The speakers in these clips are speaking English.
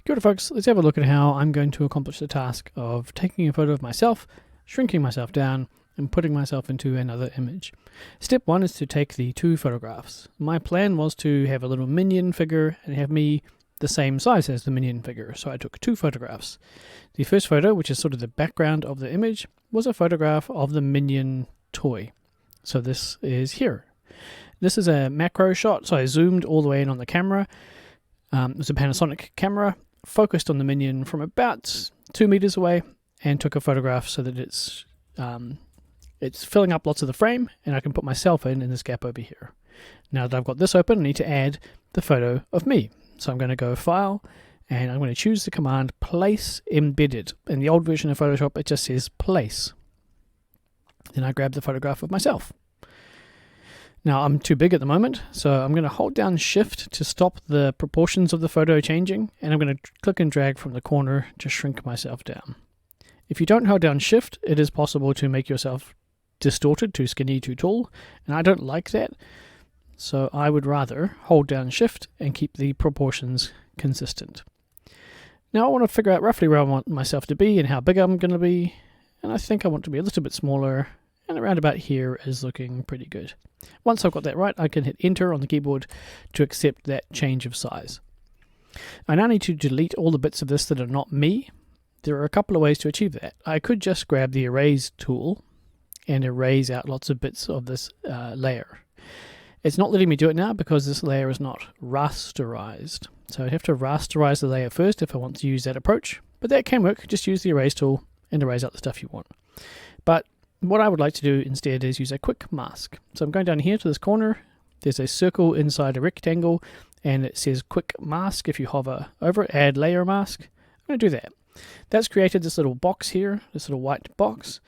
Kia ora folks, let's have a look at how I'm going to accomplish the task of taking a photo of myself, shrinking myself down, and putting myself into another image. Step 1 is to take the two photographs. My plan was to have a little minion figure and have me the same size as the minion figure, so I took two photographs. The first photo, which is sort of the background of the image, was a photograph of the minion toy. So this is here. This is a macro shot, so I zoomed all the way in on the camera. It was a Panasonic camera, focused on the minion from about 2 meters away, and took a photograph so that it's filling up lots of the frame, and I can put myself in this gap over here. Now that I've got this open, I need to add the photo of me. So I'm going to go File, and I'm going to choose the command Place Embedded. In the old version of Photoshop, it just says Place. Then I grab the photograph of myself. Now I'm too big at the moment, so I'm going to hold down Shift to stop the proportions of the photo changing, and I'm going to click and drag from the corner to shrink myself down. If you don't hold down Shift, it is possible to make yourself distorted, too skinny, too tall, and I don't like that, so I would rather hold down Shift and keep the proportions consistent. Now I want to figure out roughly where I want myself to be and how big I'm going to be, and I think I want to be a little bit smaller, and around about here is looking pretty good. Once I've got that right, I can hit Enter on the keyboard to accept that change of size. I now need to delete all the bits of this that are not me. There are a couple of ways to achieve that. I could just grab the Erase tool and erase out lots of bits of this layer. It's not letting me do it now because this layer is not rasterized. So I'd have to rasterize the layer first if I want to use that approach, but that can work. Just use the Erase tool and erase out the stuff you want. But what I would like to do instead is use a quick mask. So I'm going down here to this corner. There's a circle inside a rectangle, and it says Quick Mask. If you hover over it, Add Layer Mask. I'm going to do that. That's created this little box here, this little white box.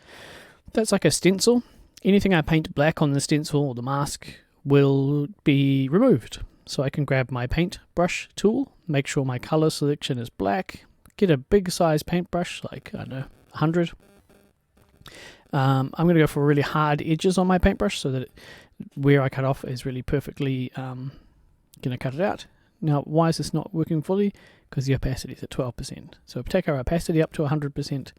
That's like a stencil. Anything I paint black on the stencil or the mask will be removed. So I can grab my paintbrush tool, make sure my color selection is black, get a big size paintbrush, like, I don't know, 100. I'm going to go for really hard edges on my paintbrush so that where I cut off is really perfectly going to cut it out. Now, why is this not working fully? Because the opacity is at 12%. So if we take our opacity up to 100%,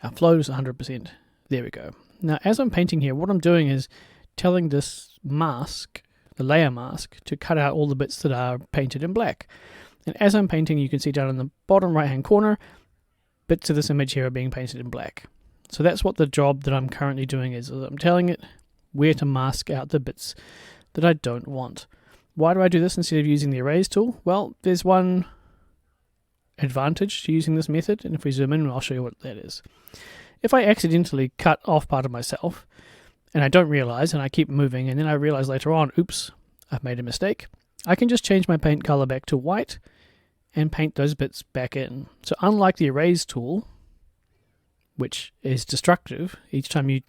our flow is 100%. There we go. Now, as I'm painting here, what I'm doing is telling this mask, the layer mask, to cut out all the bits that are painted in black. And as I'm painting, you can see down in the bottom right-hand corner, bits of this image here are being painted in black. So that's what the job that I'm currently doing is I'm telling it where to mask out the bits that I don't want. Why do I do this instead of using the Erase tool? Well, there's one advantage to using this method, and if we zoom in, I'll show you what that is. If I accidentally cut off part of myself, and I don't realize, and I keep moving, and then I realize later on, oops, I've made a mistake, I can just change my paint color back to white and paint those bits back in. So unlike the Erase tool, which is destructive, each time you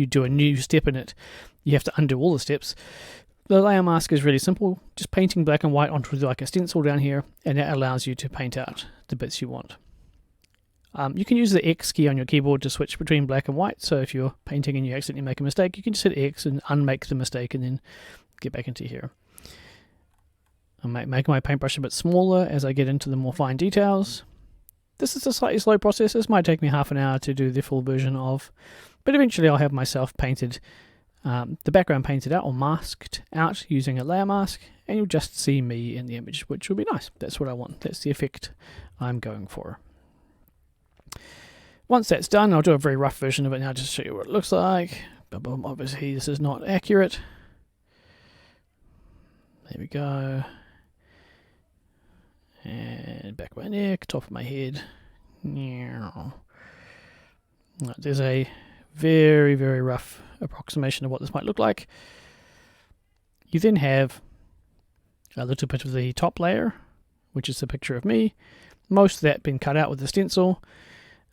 do a new step in it, you have to undo all the steps. The layer mask is really simple, just painting black and white onto like a stencil down here, and that allows you to paint out the bits you want. You can use the X key on your keyboard to switch between black and white, so if you're painting and you accidentally make a mistake, you can just hit X and unmake the mistake and then get back into here. I'm making my paintbrush a bit smaller as I get into the more fine details. This is a slightly slow process. This might take me half an hour to do the full version of, but eventually I'll have myself painted, the background painted out or masked out using a layer mask, and you'll just see me in the image, which will be nice. That's what I want. That's the effect I'm going for. Once that's done, I'll do a very rough version of it now just to show you what it looks like. Obviously this is not accurate. There we go. And back of my neck, top of my head. There's a very, very rough approximation of what this might look like. You then have a little bit of the top layer, which is the picture of me. Most of that been cut out with the stencil,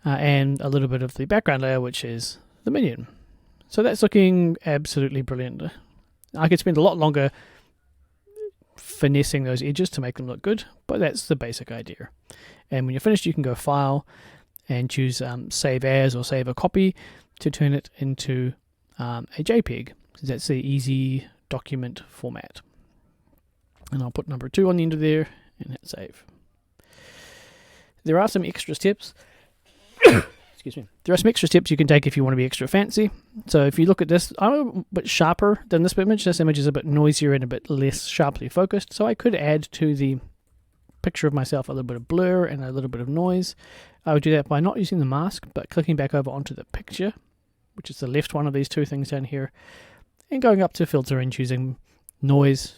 and a little bit of the background layer, which is the minion. So that's looking absolutely brilliant. I could spend a lot longer finessing those edges to make them look good, but that's the basic idea. And when you're finished, you can go File and choose Save As or Save a Copy to turn it into a JPEG. So that's the easy document format. And I'll put number 2 on the end of there and hit Save. There are some extra steps. Excuse me. There are some extra steps you can take if you want to be extra fancy. So if you look at this, I'm a bit sharper than this image. This image is a bit noisier and a bit less sharply focused. So I could add to the picture of myself a little bit of blur and a little bit of noise. I would do that by not using the mask, but clicking back over onto the picture, which is the left one of these two things down here, and going up to filter and choosing noise.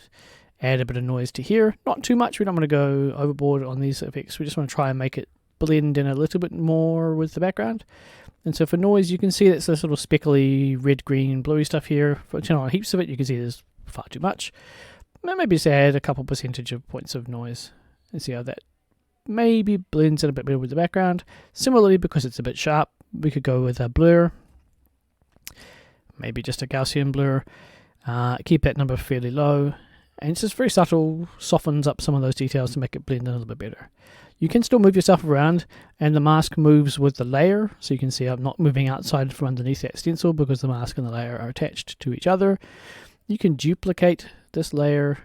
Add a bit of noise to here. Not too much. We don't want to go overboard on these effects. We just want to try and make it blend in a little bit more with the background. And so for noise, you can see that's the sort of speckly red, green, bluey stuff here. If I turn on heaps of it, you can see there's far too much. Maybe just add a couple percentage of points of noise and see how that maybe blends in a bit better with the background. Similarly, because it's a bit sharp, we could go with a blur. Maybe just a Gaussian blur. Keep that number fairly low. And it's just very subtle, softens up some of those details to make it blend in a little bit better. You can still move yourself around, and the mask moves with the layer. So you can see I'm not moving outside from underneath that stencil because the mask and the layer are attached to each other. You can duplicate this layer,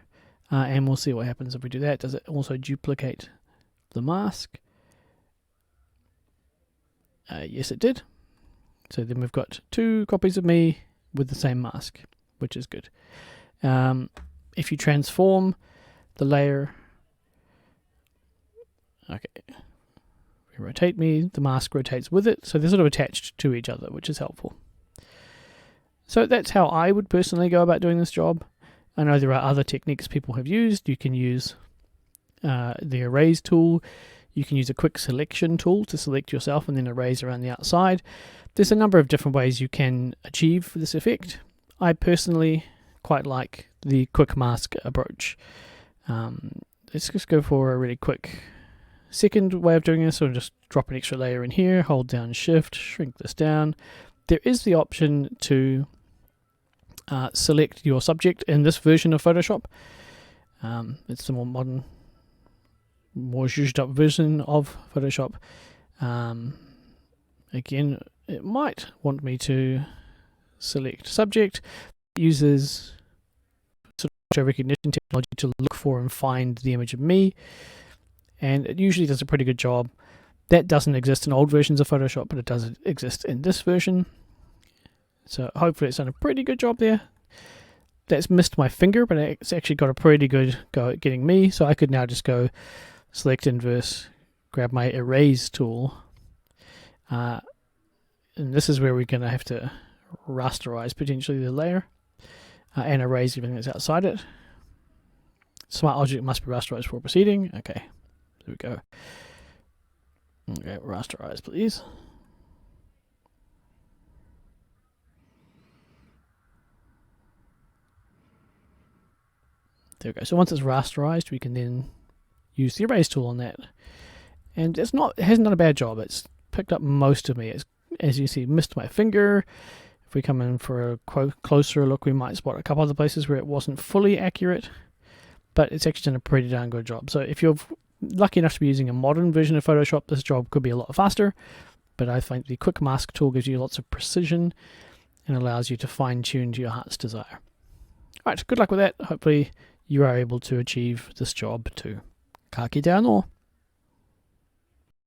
and we'll see what happens if we do that. Does it also duplicate the mask? Yes, it did. So then we've got 2 copies of me with the same mask, which is good. If you transform the layer, okay, we rotate me, the mask rotates with it, so they're sort of attached to each other, which is helpful. So that's how I would personally go about doing this job. I know there are other techniques people have used. You can use the erase tool. You can use a quick selection tool to select yourself and then erase around the outside. There's a number of different ways you can achieve this effect. I personally quite like the quick mask approach. Let's just go for a really quick second way of doing this. So just drop an extra layer in here, hold down shift, shrink this down. There is the option to select your subject in this version of Photoshop. It's the more modern, more zhuzhed up version of Photoshop. Again, it might want me to select subject. It uses sort of photo recognition technology to look for and find the image of me, and it usually does a pretty good job. That doesn't exist in old versions of Photoshop, but it does exist in this version. So hopefully it's done a pretty good job there. That's missed my finger, but it's actually got a pretty good go at getting me. So I could now just go select inverse, grab my erase tool. And this is where we're going to have to rasterize potentially the layer and erase everything that's outside it. Smart object must be rasterized before proceeding. Okay, there we go. Okay, rasterize please. There we go. So once it's rasterized, we can then use the erase tool on that. And it hasn't done a bad job. It's picked up most of me. It's, as you see, missed my finger. If we come in for a closer look, we might spot a couple other places where it wasn't fully accurate, but it's actually done a pretty darn good job. So if you're lucky enough to be using a modern version of Photoshop, this job could be a lot faster, but I think the quick mask tool gives you lots of precision and allows you to fine-tune to your heart's desire. Alright, good luck with that. Hopefully you are able to achieve this job too. Ka kite anō.